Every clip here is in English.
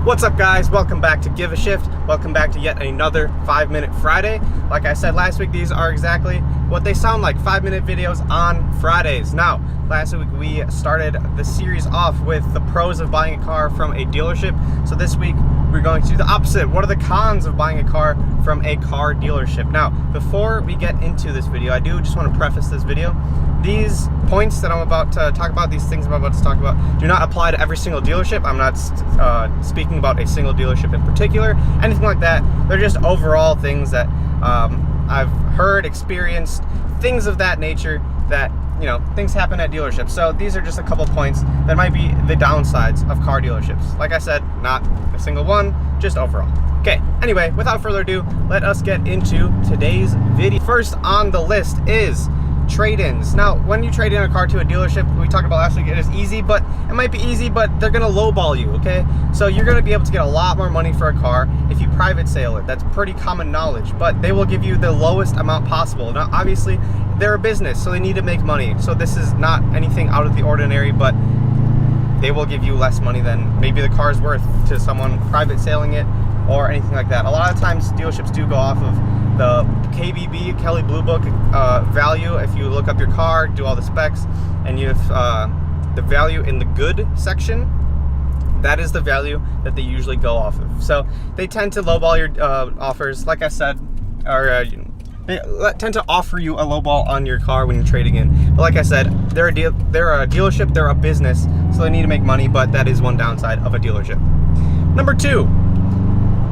What's up, guys? Welcome back to Give a Shift. Welcome back to yet another 5-Minute Friday. Like I said last week, these are exactly what they sound like, 5-minute videos on Fridays. Now, last week we started the series off with the pros of buying a car from a dealership. So this week we're going to do the opposite. What are the cons of buying a car from a car dealership? Now, before we get into this video, I do just want to preface this video. These points that I'm about to talk about, these things I'm about to talk about, do not apply to every single dealership. I'm not speaking about a single dealership in particular, anything like that. They're just overall things that I've heard, experienced, things of that nature that, you know, things happen at dealerships. So these are just a couple points that might be the downsides of car dealerships. Like I said, not a single one, just overall. Okay, anyway, without further ado, let us get into today's video. First on the list is trade-ins. Now, when you trade in a car to a dealership, we talked about last week, it is easy, but it might be easy, but they're gonna lowball you, okay? So you're gonna be able to get a lot more money for a car if you private sale it. That's pretty common knowledge, but they will give you the lowest amount possible. Now, obviously, they're a business, so they need to make money. So this is not anything out of the ordinary, but they will give you less money than maybe the car's worth to someone private selling it or anything like that. A lot of times dealerships do go off of the KBB, Kelley Blue Book value. If you look up your car, do all the specs, and you have the value in the good section, that is the value that they usually go off of. So they tend to lowball your offers, like I said, or they tend to offer you a lowball on your car when you're trading in. But like I said, they're a dealership, they're a business, so they need to make money, but that is one downside of a dealership. Number two,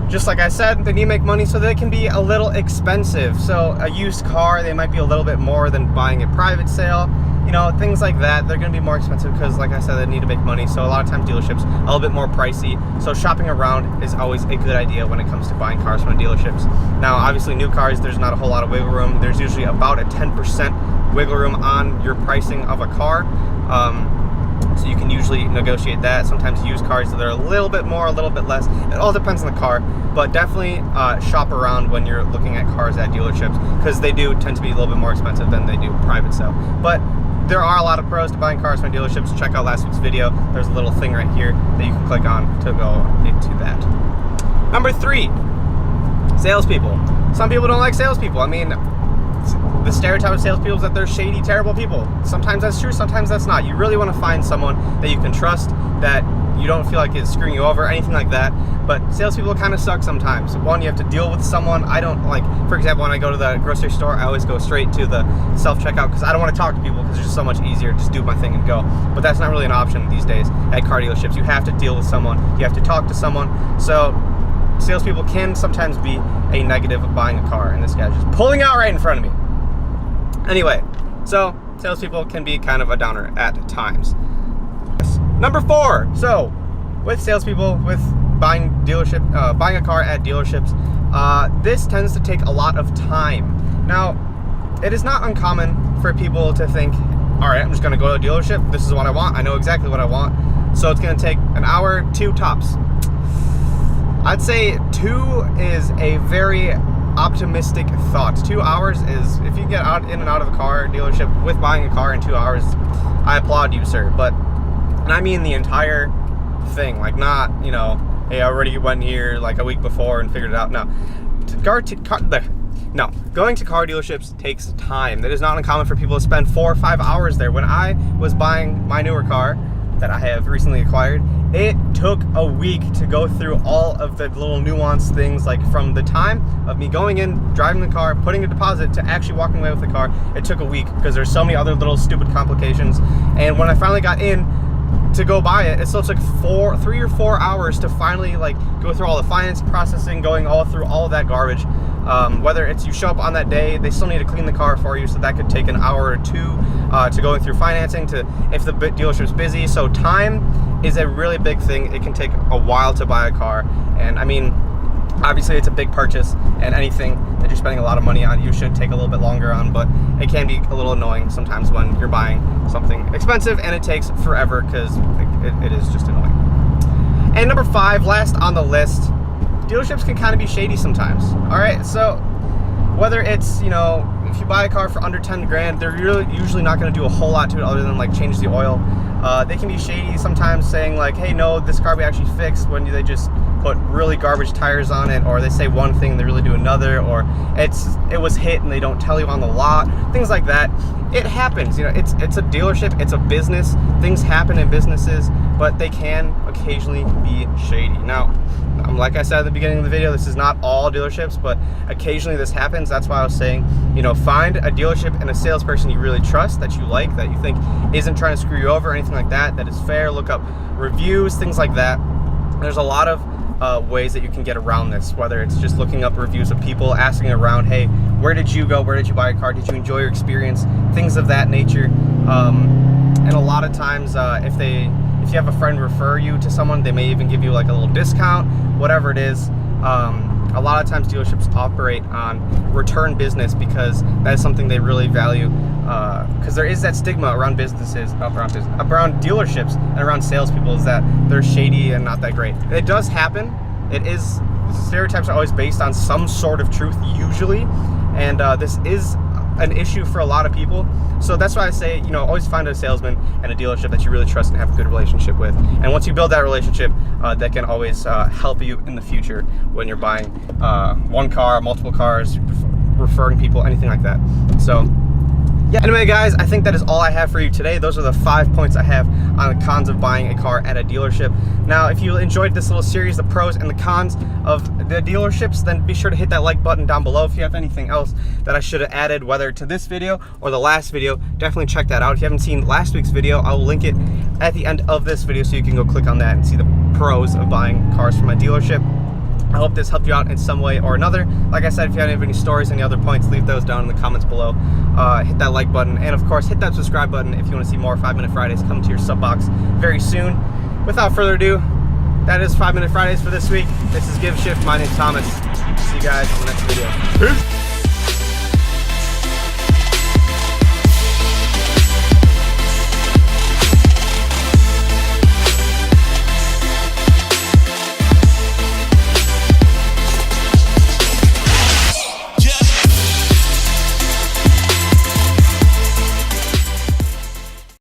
just like I said, they need to make money, so they can be a little expensive. So a used car, they might be a little bit more than buying a private sale. You know, things like that, they're gonna be more expensive because, like I said, they need to make money. So a lot of times dealerships are a little bit more pricey. So shopping around is always a good idea when it comes to buying cars from dealerships. Now, obviously new cars, there's not a whole lot of wiggle room. There's usually about a 10% wiggle room on your pricing of a car. So you can usually negotiate that. Sometimes used cars, they're a little bit more, a little bit less. It all depends on the car, but definitely shop around when you're looking at cars at dealerships, because they do tend to be a little bit more expensive than they do private sale. But there are a lot of pros to buying cars from dealerships. Check out last week's video. There's a little thing right here that you can click on to go into that. Number three, salespeople. Some people don't like salespeople. I mean, the stereotype of salespeople is that they're shady, terrible people. Sometimes that's true, sometimes that's not. You really want to find someone that you can trust, that you don't feel like is screwing you over, anything like that. But salespeople kind of suck sometimes. One, you have to deal with someone. I don't like, for example, when I go to the grocery store, I always go straight to the self-checkout because I don't want to talk to people because it's just so much easier to just do my thing and go. But that's not really an option these days at car dealerships. You have to deal with someone, you have to talk to someone. So salespeople can sometimes be a negative of buying a car, and this guy's just pulling out right in front of me. Anyway, so salespeople can be kind of a downer at times. Number four, so with salespeople, with buying a car at dealerships, this tends to take a lot of time. Now, it is not uncommon for people to think, all right, I'm just gonna go to a dealership, this is what I want, I know exactly what I want, so it's gonna take an hour, 2 tops. I'd say 2 is a very optimistic thought. 2 hours is, if you get out in and out of a car dealership with buying a car in 2 hours, I applaud you, sir. But, and I mean the entire thing, like not, you know, hey, I already went here like a week before and figured it out. No, going to car dealerships takes time. That is not uncommon for people to spend 4 or 5 hours there. When I was buying my newer car that I have recently acquired, it took a week to go through all of the little nuanced things, like from the time of me going in, driving the car, putting a deposit, to actually walking away with the car. It took a week because there's so many other little stupid complications. And when I finally got in to go buy it, it still took 3 or 4 hours to finally like go through all the finance processing, going all through all of that garbage. Whether it's you show up on that day, they still need to clean the car for you, so that could take an hour or 2 to going through financing, to if the dealership's busy. So time is a really big thing. It can take a while to buy a car, and I mean, obviously it's a big purchase, and anything that you're spending a lot of money on, you should take a little bit longer on, but it can be a little annoying sometimes when you're buying something expensive and it takes forever, because it is just annoying. And number 5, last on the list, dealerships can kind of be shady sometimes. All right, so whether it's, you know, if you buy a car for under 10 grand, they're usually not going to do a whole lot to it other than like change the oil. They can be shady sometimes, saying like, hey, no, this car we actually fixed, when they just put really garbage tires on it, or they say one thing and they really do another, or it was hit and they don't tell you on the lot, things like that. It happens, you know, it's a dealership, it's a business, things happen in businesses, but they can occasionally be shady. Now, like I said at the beginning of the video, this is not all dealerships, but occasionally this happens. That's why I was saying, you know, find a dealership and a salesperson you really trust, that you like, that you think isn't trying to screw you over or anything like that, that is fair. Look up reviews, things like that. There's a lot of ways that you can get around this, whether it's just looking up reviews of people, asking around, hey, where did you go, where did you buy a car, did you enjoy your experience, things of that nature. And a lot of times if you have a friend refer you to someone, they may even give you like a little discount, whatever it is. A lot of times dealerships operate on return business because that is something they really value, because there is that stigma around around dealerships and around salespeople, is that they're shady and not that great. It does happen. Stereotypes are always based on some sort of truth usually, and this is an issue for a lot of people. So that's why I say, you know, always find a salesman and a dealership that you really trust and have a good relationship with. And once you build that relationship, that can always help you in the future when you're buying one car, multiple cars, referring people, anything like that. So yeah, anyway guys, I think that is all I have for you today. Those are the 5 points I have on the cons of buying a car at a dealership. Now, if you enjoyed this little series, the pros and the cons of the dealerships, then be sure to hit that like button down below. If you have anything else that I should have added, whether to this video or the last video, definitely check that out. If you haven't seen last week's video, I'll link it at the end of this video so you can go click on that and see the pros of buying cars from a dealership. I hope this helped you out in some way or another. Like I said, if you have any stories, any other points, leave those down in the comments below. Hit that like button, and of course, hit that subscribe button if you want to see more 5 Minute Fridays come to your sub box very soon. Without further ado, that is 5 Minute Fridays for this week. This is Give Shift. My name's Thomas. See you guys on the next video. Peace.